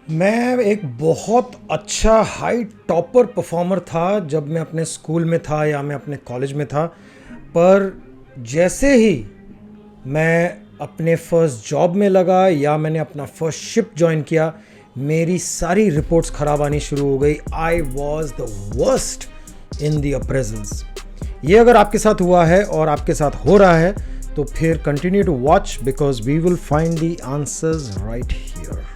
मैं एक बहुत अच्छा हाई टॉपर परफॉर्मर था जब मैं अपने स्कूल में था या मैं अपने कॉलेज में था। पर जैसे ही मैं अपने फर्स्ट जॉब में लगा या मैंने अपना फर्स्ट शिफ्ट ज्वाइन किया, मेरी सारी रिपोर्ट्स ख़राब आनी शुरू हो गई। I was the worst in the appraisals. ये अगर आपके साथ हुआ है और आपके साथ हो रहा है तो फिर continue to watch because we will find the answers right here.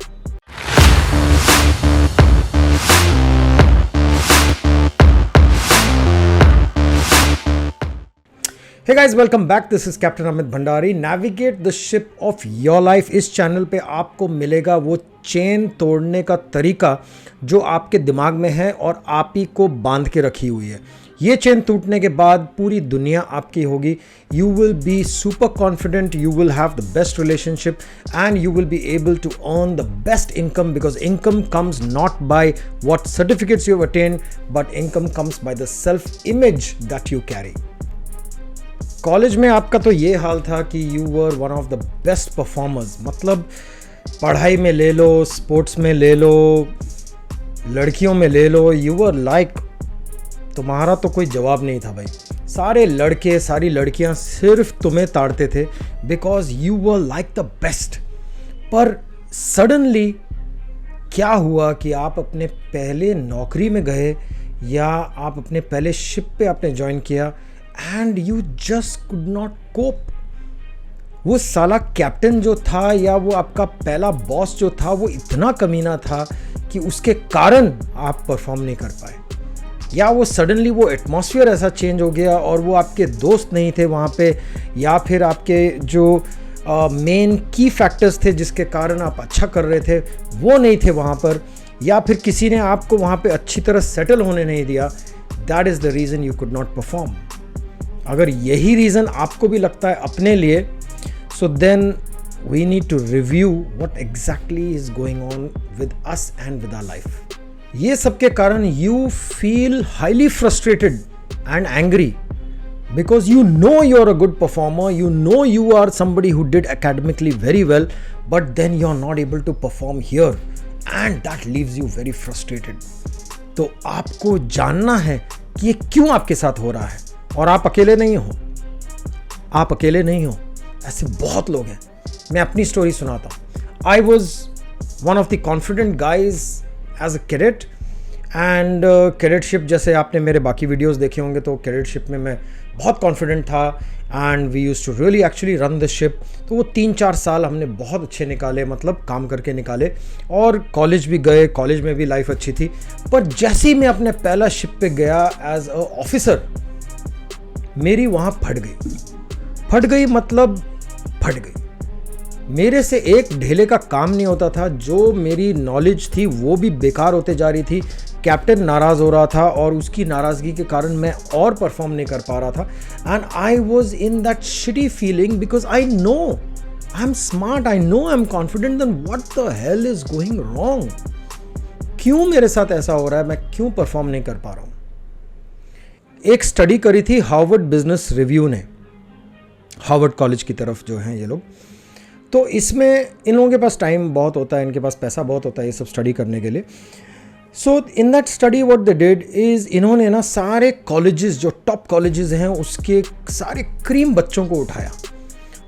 Hey guys, welcome back. This is Captain Amit Bhandari. Navigate the ship of your life. इस चैनल पे आपको मिलेगा वो चेन तोड़ने का तरीका जो आपके दिमाग में है और आप ही को बांध के रखी हुई है। ये चेन टूटने के बाद पूरी दुनिया आपकी होगी। You will be super confident, you will have the best relationship and you will be able to earn the best income because income comes not by what certificates you have attained, but income comes by the self-image that you carry. College में आपका तो ये हाल था कि you were one of the best performers. मतलब पढ़ाई में ले लो, स्पोर्ट्स में ले लो, लड़कियों में ले लो, यू वर लाइक, तुम्हारा तो कोई जवाब नहीं था भाई। सारे लड़के सारी लड़कियां सिर्फ तुम्हें ताड़ते थे because you were like the best. पर सडनली क्या हुआ कि आप अपने पहले नौकरी में गए या आप अपने पहले शिप पे आपने ज्वाइन किया and you just could not cope. वो साला कैप्टन जो था या वो आपका पहला बॉस जो था वो इतना कमीना था कि उसके कारण आप परफॉर्म नहीं कर पाए, या वो सडनली वो एटमॉस्फेयर ऐसा चेंज हो गया और वो आपके दोस्त नहीं थे वहाँ पे, या फिर आपके जो मेन की फैक्टर्स थे जिसके कारण आप अच्छा कर रहे थे वो नहीं थे वहाँ पर, या फिर किसी ने आपको वहाँ पे अच्छी तरह सेटल होने नहीं दिया। That is the reason you could not perform. अगर यही रीज़न आपको भी लगता है अपने लिए, so then we need to review what exactly is going on with us and with our life. ये सब के कारण you feel highly frustrated and angry because you know you are a good performer, you know you are somebody who did academically very well, but then you are not able to perform here and that leaves you very frustrated. तो आपको जानना है कि ये क्यों आपके साथ हो रहा है। और आप अकेले नहीं हो, आप अकेले नहीं हो, ऐसे बहुत लोग हैं। मैं अपनी स्टोरी सुनाता हूँ। I was one of the confident guys as a cadet and cadetship, जैसे आपने मेरे बाकी वीडियोस देखे होंगे तो कैडेटशिप में मैं बहुत कॉन्फिडेंट था and we used to really actually run the ship. तो वो 3-4 साल हमने बहुत अच्छे निकाले, मतलब काम करके निकाले, और कॉलेज भी गए, कॉलेज में भी लाइफ अच्छी थी। पर जैसे ही मैं अपने पहला शिप पे गया एज अ ऑफिसर, मेरी वहाँ फट गई मतलब फट गई। मेरे से एक ढेले का काम नहीं होता था। जो मेरी नॉलेज थी वो भी बेकार होते जा रही थी। कैप्टन नाराज़ हो रहा था और उसकी नाराज़गी के कारण मैं और परफॉर्म नहीं कर पा रहा था and I was in that shitty feeling because I know I am smart, I know I am confident, then what the hell is going wrong. क्यों मेरे साथ ऐसा हो रहा है, मैं क्यों परफॉर्म नहीं कर पा रहा हूँ। एक स्टडी करी थी हार्वर्ड बिजनेस रिव्यू ने, हार्वर्ड कॉलेज की तरफ जो हैं ये लोग। तो इसमें इन लोगों के पास टाइम बहुत होता है, इनके पास पैसा बहुत होता है ये सब स्टडी करने के लिए। So in that study what they did is, इन्होंने ना सारे कॉलेजेस जो टॉप कॉलेजेस हैं उसके सारे क्रीम बच्चों को उठाया।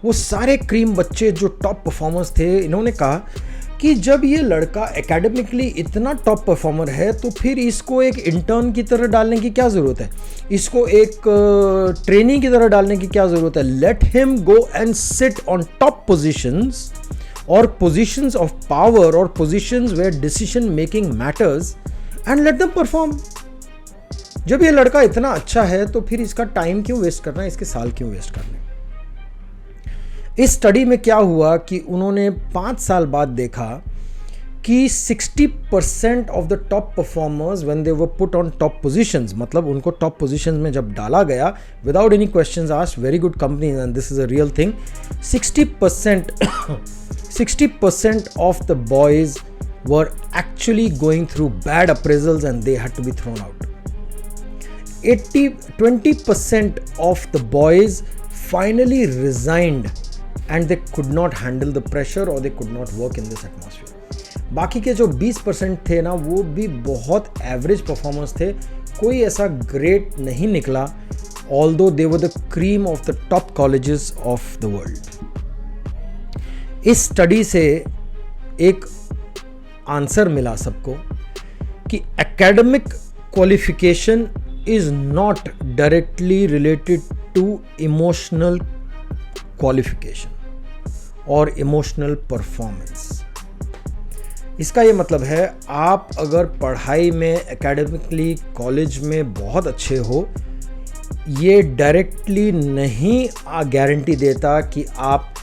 वो सारे क्रीम बच्चे जो टॉप परफॉर्मर्स थे, इन्होंने कहा कि जब ये लड़का एकेडमिकली इतना टॉप परफॉर्मर है तो फिर इसको एक इंटर्न की तरह डालने की क्या ज़रूरत है, इसको एक ट्रेनी की तरह डालने की क्या ज़रूरत है। Let him go and sit on top positions और पोजीशंस ऑफ पावर और positions where decision making matters and let them perform. जब ये लड़का इतना अच्छा है तो फिर इसका टाइम क्यों वेस्ट करना है, इसके साल क्यों वेस्ट करने। इस स्टडी में क्या हुआ कि उन्होंने 5 साल बाद देखा कि 60% of the top performers when they were put on top positions, मतलब उनको टॉप पोजीशंस में जब डाला गया without any questions asked, very good company and this is a real thing, 60% of the boys were actually going through bad appraisals and they had to be thrown out. 20% of the boys finally resigned and they could not handle the pressure or they could not work in this atmosphere. बाकी के जो 20% थे ना, वो भी बहुत average performers थे, कोई ऐसा ग्रेट नहीं निकला, although they were the cream of the top colleges of the world. इस स्टडी से एक आंसर मिला सबको कि academic qualification is not directly related to emotional qualification और इमोशनल परफॉर्मेंस। इसका ये मतलब है, आप अगर पढ़ाई में एकेडमिकली कॉलेज में बहुत अच्छे हो, ये डायरेक्टली नहीं गारंटी देता कि आप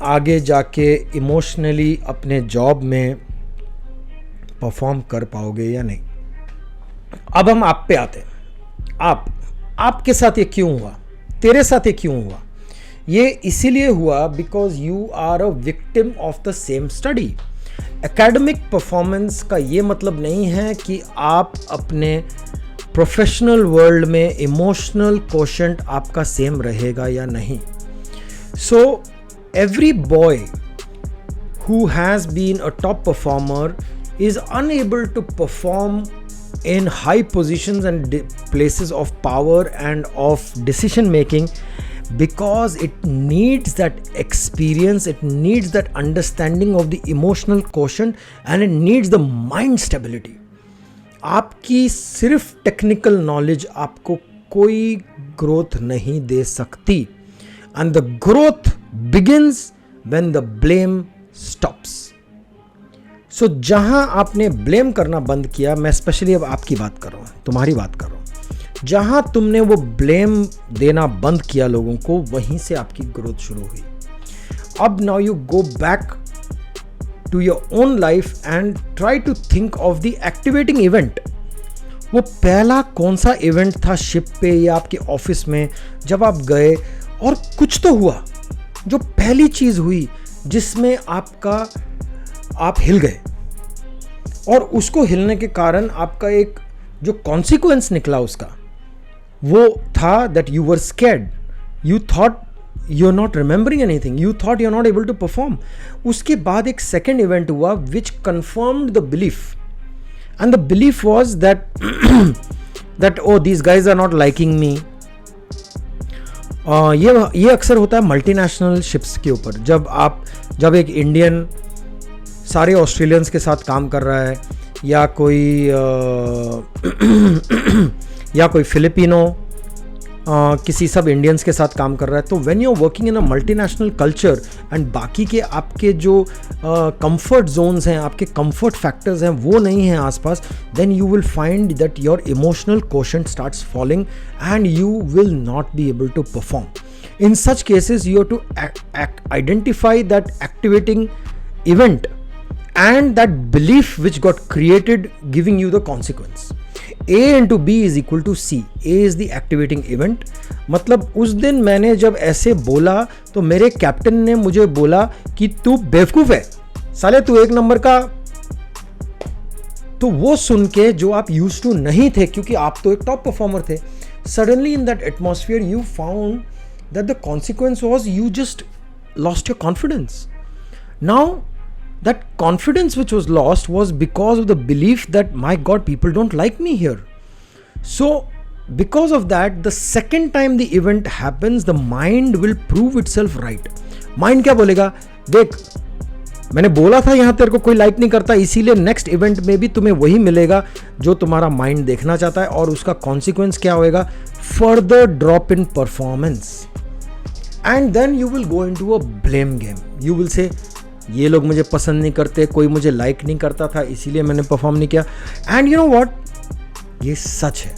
आगे जाके इमोशनली अपने जॉब में परफॉर्म कर पाओगे या नहीं। अब हम आप पे आते हैं। आपके साथ ये क्यों हुआ, तेरे साथ ये क्यों हुआ? ये इसीलिए हुआ because you are a victim of the same study. Academic performance का ये मतलब नहीं है कि आप अपने प्रोफेशनल वर्ल्ड में इमोशनल कोशेंट आपका सेम रहेगा या नहीं। So every boy who has been a top performer is unable to perform in high positions and places of power and of decision making because it needs that experience, it needs that understanding of the emotional quotient and it needs the mind stability. आपकी सिर्फ technical knowledge आपको कोई growth नहीं दे सकती, and the growth begins when the blame stops. सो जहां आपने blame करना बंद किया, मैं स्पेशली अब आपकी बात कर रहा हूं, तुम्हारी बात कर रहा हूं, जहां तुमने वो ब्लेम देना बंद किया लोगों को, वहीं से आपकी ग्रोथ शुरू हुई। अब now you go back to your own life and try to think of the activating event. वो पहला कौन सा इवेंट था शिप पे या आपके ऑफिस में जब आप गए और कुछ तो हुआ, जो पहली चीज हुई जिसमें आप हिल गए, और उसको हिलने के कारण आपका एक जो कॉन्सिक्वेंस निकला उसका वो था that you were scared, you thought you are not remembering anything, you thought you are not able to perform. उसके बाद एक सेकेंड इवेंट हुआ which confirmed the belief, and the belief was that oh these guys are not liking me. ये अक्सर होता है multinational ships के ऊपर, जब एक इंडियन सारे ऑस्ट्रेलियंस के साथ काम कर रहा है या कोई फिलिपिनो किसी सब इंडियंस के साथ काम कर रहा है, तो when you are working in a multinational culture and बाकी के आपके जो कंफर्ट जोन्स हैं, आपके कंफर्ट फैक्टर्स हैं, वो नहीं हैं आसपास, then you will find that your emotional quotient starts falling and you will not be able to perform. In such cases you have to identify that activating event and that belief which got created giving you the consequence. A into B is equal to C. A is the activating event. मतलब उस दिन मैंने जब ऐसे बोला तो मेरे captain ने मुझे बोला कि तू बेवकूफ़ है साले, तू एक नंबर का। तो वो सुन के जो आप यूज टू नहीं थे, क्योंकि आप तो एक टॉप परफॉर्मर थे, suddenly in that atmosphere you found that the consequence was you just lost your confidence. Now that confidence which was lost was because of the belief that my God, people don't like me here. So because of that, the second time the event happens, the mind will prove itself right. Mind क्या बोलेगा, देख मैंने बोला था यहाँ तेरे को कोई लाइक नहीं करता, इसीलिए नेक्स्ट इवेंट में भी तुम्हें वही मिलेगा जो तुम्हारा माइंड देखना चाहता है, और उसका कॉन्सिक्वेंस क्या होएगा, further drop in performance. And then you will go into a blame game. You will say ये लोग मुझे पसंद नहीं करते, कोई मुझे लाइक नहीं करता था, इसीलिए मैंने परफॉर्म नहीं किया. एंड यू नो व्हाट, ये सच है.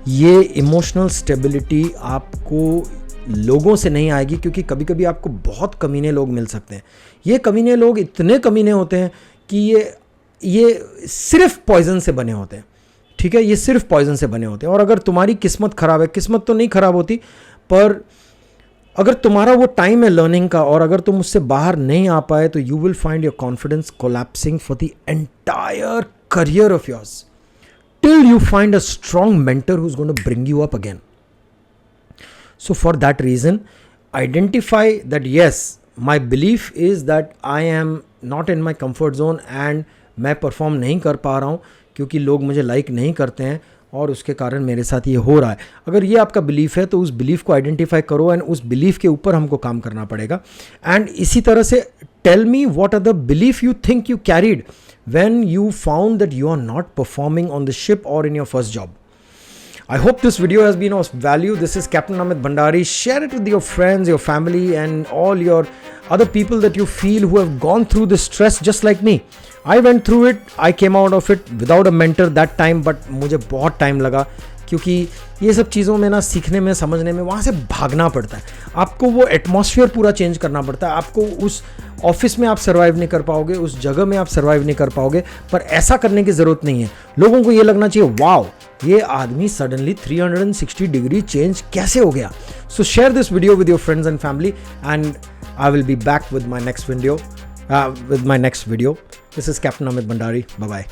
ये इमोशनल स्टेबिलिटी आपको लोगों से नहीं आएगी, क्योंकि कभी कभी आपको बहुत कमीने लोग मिल सकते हैं. ये कमीने लोग इतने कमीने होते हैं कि ये सिर्फ पॉइजन से बने होते हैं. ठीक है, ये सिर्फ पॉइजन से बने होते हैं. और अगर तुम्हारी किस्मत ख़राब है, किस्मत तो नहीं ख़राब होती, पर अगर तुम्हारा वो टाइम है लर्निंग का और अगर तुम उससे बाहर नहीं आ पाए, तो you will find your confidence collapsing for the entire career of yours till you find a strong mentor who's going to bring you up again. So for that reason, identify that yes, my belief is that I am not in my comfort zone and मैं perform नहीं कर पा रहा हूँ क्योंकि लोग मुझे like नहीं करते हैं और उसके कारण मेरे साथ ये हो रहा है। अगर ये आपका बिलीफ है तो उस बिलीफ को आइडेंटिफाई करो एंड उस बिलीफ के ऊपर हमको काम करना पड़ेगा। एंड इसी तरह से tell me what are the belief you think you carried when you found that you are not performing on the ship और in your first job. I hope this video has been of value. This is Captain Amit Bhandari. Share it with your friends, your family, and all your other people that you feel who have gone through this stress just like me. I went through it. I came out of it without a mentor that time, but मुझे बहुत time लगा क्योंकि ये सब चीज़ों में ना सीखने में समझने में वहाँ से भागना पड़ता है। आपको वो एटमॉस्फेयर पूरा चेंज करना पड़ता है। आपको उस ऑफिस में आप सर्वाइव नहीं कर पाओगे, उस जगह में आप सर्वाइव नहीं कर पाओगे, पर ऐसा करने की ज़रूरत नहीं है। लोगों को ये लगना चाहिए वाओ ये आदमी सडनली 360 डिग्री चेंज कैसे हो गया। सो share this video with your friends and family and I will be back with my next video. This is Captain Amit Bhandari. Bye bye.